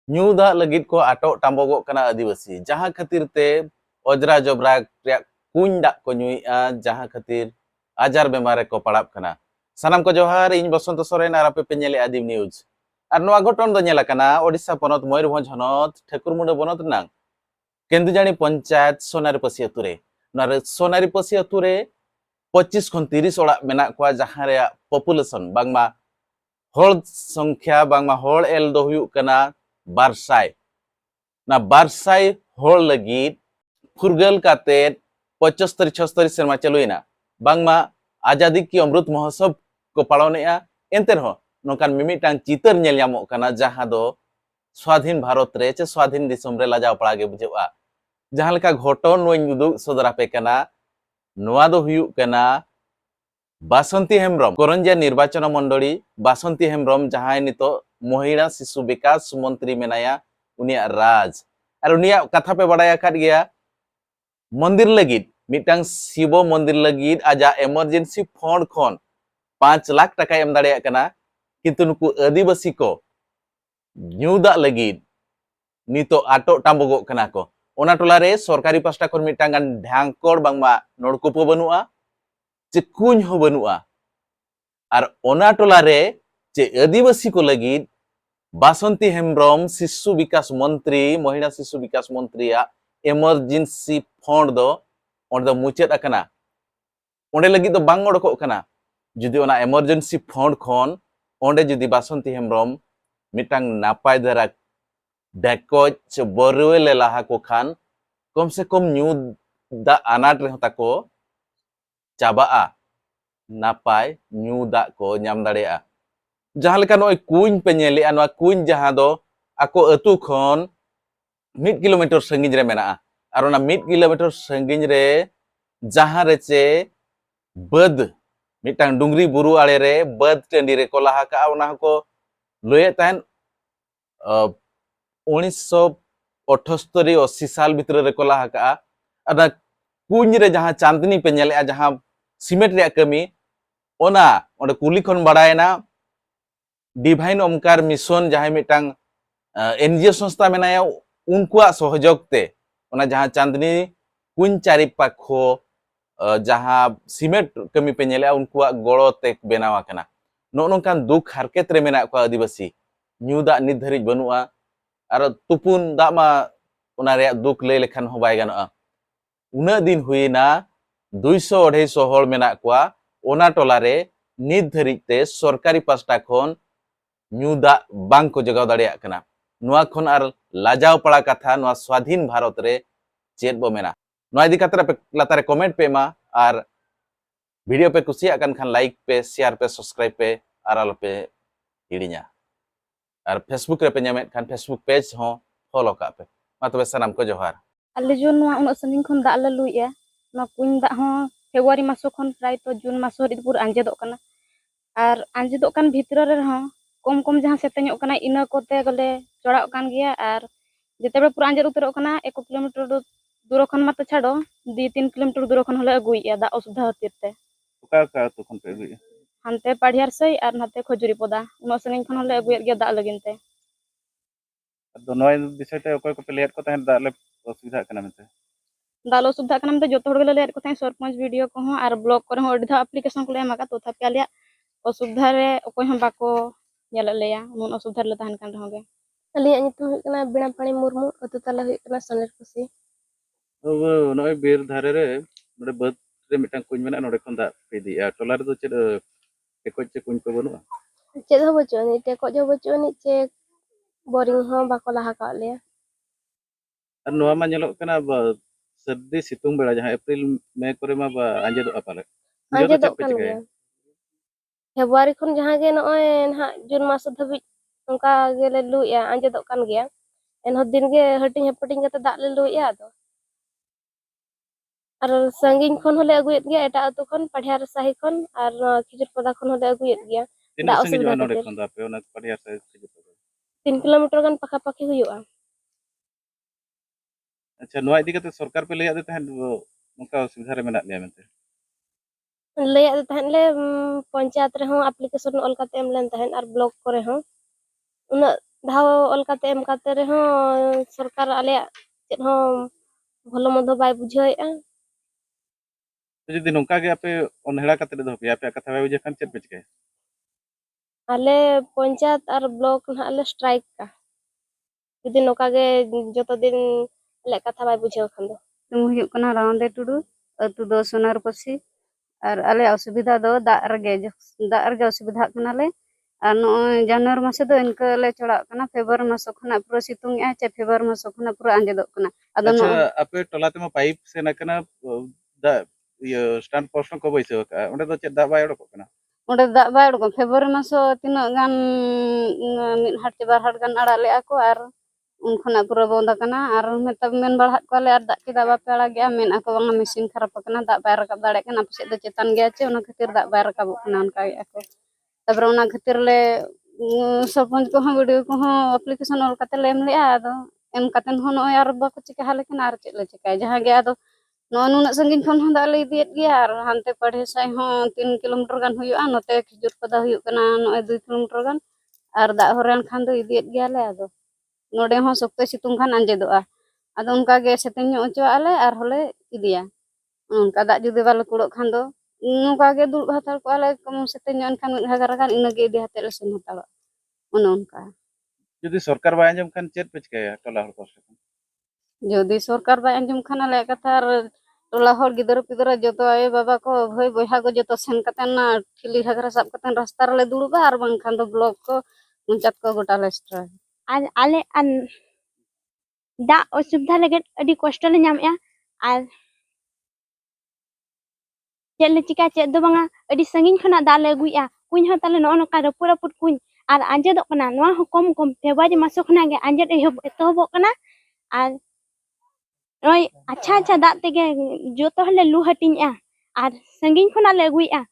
ᱧᱩ ᱫᱟᱜ ᱞᱟᱹᱜᱤᱫ ᱠᱚ ᱟᱴᱚᱜ ᱴᱟম্ᱵᱚᱜᱚᱜ ᱠᱟᱱᱟ ᱟᱹᱫᱤᱵᱟᱹᱥᱤ, ᱡᱟᱦᱟᱸ ᱠᱷᱟᱹᱛᱤᱨ te ᱚᱡᱽᱨᱟ ᱡᱚᱵᱽᱨᱟ ᱨᱮᱭᱟᱜ ᱠᱩᱧ ᱫᱟᱜ ko ᱧᱩᱭᱮᱜᱼᱟ, ᱡᱟᱦᱟᱸ ᱠᱷᱟᱹᱛᱤᱨ ᱟᱡᱟᱨ ᱵᱮᱢᱟᱨ ᱨᱮᱠᱚ ᱯᱟᱲᱟᱜ ᱠᱟᱱᱟ। ᱥᱟᱱᱟᱢ ᱠᱚ ᱡᱚᱦᱟᱨ, ᱤᱧ ᱵᱚᱥᱚᱱᱛᱚ ᱥᱚᱨᱮᱱ ᱟᱨ ᱟᱯᱮ ᱯᱮ ᱧᱮᱞᱮᱜᱼᱟ ᱫᱤᱯ ᱱᱤᱭᱩᱡᱽ। ᱟᱨ ᱱᱚᱣᱟ ᱜᱷᱚᱴᱚᱱ ᱫᱚ ᱧᱮᱞ ᱟᱠᱟᱱᱟ ᱳᱰᱤᱥᱟ ᱯᱚᱱᱚᱛ ᱢᱚᱭᱩᱨᱵᱷᱚᱸᱡᱽ ᱦᱚᱱᱚᱛ ᱴᱷᱟᱹᱠᱩᱨᱢᱩᱸᱰᱟᱹ ᱵᱚᱱᱚᱛ ᱨᱮᱱᱟᱜ केंदुजानी पंचायत सोनारीपासी अतु रे। सोनारीपासी अतु रे 25 खन 30 ओड़ा मेना कोआ, जहां रे पॉपुलेशन बांगमा होड़ संख्या बांगमा होड़ एल दो हुयुग कना 200 ना 200 होड़ लगी फुरगल काते 75 76 सेरमा चलुइना बांगमा आजादी की अमृत महोत्सव को पालनेआ। एनते रहो नोकान मिमिटांग चितर नेल ᱧᱟᱢᱚᱜ ᱠᱟᱱᱟ, ᱡᱟᱦᱟᱸ ᱫᱚ स्वाधीन भारत रे चे स्वाधीन दिसम रे लाजाव पड़ा गे बुझेवा। जहां लेका घटन नोई उदुग सदरा पे कना, नोआ दो हुयुग कना बासंती हेम्ब्रम करंजिया निर्वाचन मंडली बासंती हेम्ब्रम, जहां नितो महिला शिशु विकास मंत्री मेनाया उनिया राज। और उनिया कथा पे बड़ाया काट गया मंदिर लगिद मिटांग शिव मंदिर लगिद आजा इमरजेंसी फंड खन 5 लाख टाका एम दाड़ेया कना, किंतु नुकु आदिवासी को ᱧᱩ ᱫᱟᱜ ᱞᱟᱹᱜᱤᱫ ᱱᱤᱛᱚᱜ ᱟᱴᱚᱜ ᱴᱟম্ᱵᱚᱜᱚᱜ ᱠᱟᱱᱟ ᱠᱚ। ᱚᱱᱟ ᱴᱚᱞᱟ ᱨᱮ ᱥᱚᱨᱠᱟরি ᱯᱟᱥᱴᱟ ᱠᱷᱚᱱ ᱢᱤᱫᱴᱟᱝ ᱜᱟᱱ ᱰᱷᱟᱝᱠᱚᱲ ᱵᱟᱝᱢᱟ ᱱᱚᱲᱠᱩᱯᱚ ᱵᱟᱹᱱᱩᱜᱼᱟ, ᱪᱮ ᱠᱩᱧ ᱦᱚᱸ ᱵᱟᱹᱱᱩᱜᱼᱟ। ᱟᱨ ᱚᱱᱟ ᱴᱚᱞᱟ ᱨᱮ ᱪᱮ आदिवासी को लगिद बासंती हेम्ब्रम शिशु विकास मंत्री महिला शिशु विकास मंत्रिया इमरजेंसी फंड दो ओंडे मुचाद अकना, ओंडे लगिद दो बांग ओडकोग कना। जुदी ओना इमरजेंसी फंड खन ओंडे जुदी बासंती हेम्ब्रम मिटांग नापाय दरा डेकोज से बरुए ले लाहा को खान कम से कम न्यू दा अनाट रह ताको चाबाआ, नापाय न्यू दा को ᱧᱟᱢ दाड़ेया। जहां लेका नोय कुñ पे नेलेआ, नोआ कुñ जहां दो आको अतु खन 1 किलोमीटर संगिज रे मेना। और ओना 1 किलोमीटर संगिज रे जहां रे चे बद मिटांग डुंगरी बुरु आड़े रे बद टंडी रे को लाहा का, ओना को लये तहन 1978 80 साल भीतर रे को लाहा का। अदा कुñ रे जहां चांदनी पे नेलेआ, जहां सीमेंट रे कमी ओना ओंडे कुली खन बड़ायना डिवाइन ओमकार मिशन, जहां मिटांग एनजीओ संस्था मेनाया उनकुआ सहयोग ते ओना जहां चांदनी कुñ चारि पाखो जहां सीमेंट कमी पे नेलेआ उनकुआ गड़ो ते बेनावा कना। नो नोंकान दुख हारकेत रे मेना को आदिवासी ᱧᱩ ᱫᱟᱜ ᱱᱤᱛ ᱫᱷᱟᱹᱨᱤᱡ ᱵᱟᱹᱱᱩᱜᱼᱟ। ᱟᱨ ᱛᱩᱯᱩᱱ ᱫᱟᱜ ᱢᱟ ᱚᱱᱟ ᱨᱮᱭᱟᱜ ᱫᱩᱠ ᱞᱟᱹᱭ ᱞᱮᱠᱷᱟन ᱦᱚᱸ ᱵᱟᱭ ᱜᱟᱱᱚᱜᱼᱟ। उन्ना दिन हुईना 200 250 हड़ मेना कोआ ओना टोला रे नित धरित ते सरकारी पास्टा खन ᱧᱩ दाग बांग को जगाव दाड़ेया कना। नोआ खन आर लाजाव पड़ा कथा नोआ स्वाधीन भारत रे चेद बो मेना। नोआ इदी कतरा पे लातारे कमेंट पे मा, आर वीडियो पे कुसिया कन खान लाइक पे शेयर पे सब्सक्राइब पे आर आलो पे हिड़िया। और फेसबुक रे पे ᱧᱟᱢᱮᱫ खान फेसबुक पेज हो फॉलो का पे। मा तबे सनाम को जोहार। आले जो नोआ उन संगिन खन दाग ले लुइया, नोआ कुñ दाग हो फेब्रुआरी मासो खन प्राय तो जून मासो हरिद पूर आंजेदोग कना। आर आंजेदोग कन भितर रे हो कम कम जहां सेतेñᱚᱜ कना इना कोते गले चढ़ाव कान गया। आर जेतेबे पूरा आंजेद उतरोग कना 1 किलोमीटर दूर खन मत छाड़ो 2-3 किलोमीटर दूर खन हले अगुइया दाग असुविधा खातिर ते। ओका तो खन पे अगुइया हानते पाढ़ियार सई आर नाते खजुरी पदा उन संगिन खन हले अगुइया गया दाग लगिन ते। तो नोय विषय ते ओकय को पे लेट को तहन दाग ले असुविधा कना मेते दाग असुविधा कना मेते जतो हड़ गले लेट को तहन सरपंच वीडियो को हो आर ब्लॉक करे हो अडिधा एप्लीकेशन को ले एमाका तथापि आलिया असुविधा रे ओकय हम बाको नेल लेया उन असुविधा ले तहन कान रहोगे। अलिया नितुम हुई कना बिना पानी मुर्मू अतु ताला हुई कना सोनारीपासी। अब नोय बेर धारे रे नोडे बद रे मिटांग कुñ मेना नोडे खन दा पे दिया टोला रे दो चेद टेकोच चे कुñ को बनुआ चेद हो बचुनी टेकोज हो बचुनी चे बोरिंग हो बाको लाहा का लेया। और नोआ मा नेलोग कना सर्दी सितुंग बेड़ा जहां अप्रैल मई करे मा आंजेदोग पाले निजो दो चेद पे चिकाय फेब्रुआरी खन जहां गे नय ना जून मास धबी उनका गेले लुइया आंजेदोग कान गया। एन दिन गे हटिंग हपटिंग कते दाग ले लुइया दो और संगिन खन हले अगुयत गया एटा अतु खन पाढ़ियार साही खन और खिजुर पदा खन हले अगुयत गया। तीन संगे जो नोडे खन दा पे ओना पाढ़ियार से 3 किलोमीटर गन पखा पखी हुयुआ। अच्छा नोआ इदी कते सरकार पे लेया दे तहन नोका असुविधा रे मेना लिया मेते लेया दे तहन ले पंचायत रे हो एप्लीकेशन ऑल कते एम लेन तहन और ब्लॉक करे हो उना धाव ऑल काते एम काते रेहों सरकार आले चेत हों भलो मधो बाय बुझाएआ जुदी नोंका गे आपे अनहेड़ा काते दो पे आपे कथा बाय बुझे खान चेत पे चिकाय आले पंचायत और ब्लॉक ना आले स्ट्राइक का जुदी नोका गे जतो दिन आले कथा बाय बुझाव खान दो हुयुग कना रावंदे टुडू अतु दो सोनार पसी और आले असुविधा दो दाग रगे असुविधा कनाले और नॉय जनवरी मासे दो इनका ले चढ़ा कना फेब्रुआरी मास खना पूरा सितुंग आ चे फेब्रुआरी मास खना पूरा आंजेदो कना अदो अच्छा आपे टोला तेमा पाइप से नकना दा ये स्टैंड पोस्ट को बैसे ओंडे दो चेत दा बाय ओडको कना ओंडे दाग बाय उडको फेब्रुआरी मास तिना गान मिद हाट चे बार हाट गान आड़ा ले आको और उन खना पूरा बंद कना और मेता मेन बढ़ा कोले और दाग के दाबा पे आड़ा गया मेन आको बांगा मशीन खराब कना दाग बाय रकब दाड़े कना पसे दो चेतन गया चे ओना खातिर दाग बाय रकब कना उनका आको तबर ओना खातिर ले सरपंच को वीडियो को एप्लीकेशन ऑल काते ले एम ले आदो एम कातेन हो नय और बाको चिका हाले कना और चेत ले चिकाय जहां गया दो नो नुना संगिन खन हो दाले इदियत गया और हानते पढ़े साय हो 3 किलोमीटर गान हुयुआ नोते खिजुर पदा हुयुक कना नय 2 किलोमीटर गान और दा होरेन खान दो इदियत गया ले आदो नोडे हो सप्ते सितुंग खान अंजेदोआ आदो उनका गे सेतें ओचो आले और होले इदिया उनका दा जुदी बाले कुड़ो खान दो नुका गे दुड़ हातार को आले कम सेतें खान हगार गान इना गे इदि हाते ले सेन हातावा उनका जुदी सरकार बाय अंजम खान चेत पे चिकाय टोला हर पास जदि सरकार बाय अंजम खान आले कथा टोला हर गिदर पिदर जतो आए बाबा को भाई बहा को जतो सेन कतेन ठिली हगरा सब कतेन रास्ता रे दुड़बा और बांखान दो ब्लॉक को पंचायत को गोटा ले स्ट्राइक आज आले अन दा असुविधा लगे अडी कष्ट ले नामया आर चेले चिका चेद दो बांगा अडी संगिन खना दा ले गुइया कुइन ह ताले नो नका रपुर रपुर कुइन आर आंजेदो कना नोआ ह कम कम फेब्रुआरी मासो खना गे आंजेद एतहबो कना आर नय अच्छा अच्छा दा तेगे जोतो हले लु हटिंया आर संगिन खना ले गुइया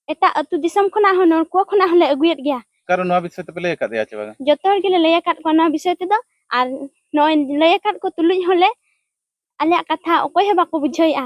एटा अतु दिसम खना ह नरको खना हले अगुयत गया कारण नोआ विषय ते पेले का दिया चबा जोतो हर गेले लय काट कोना विषय ते दो आर नय लय काट को तुलुज हले आले कथा ओकोय ह बाको बुझाइया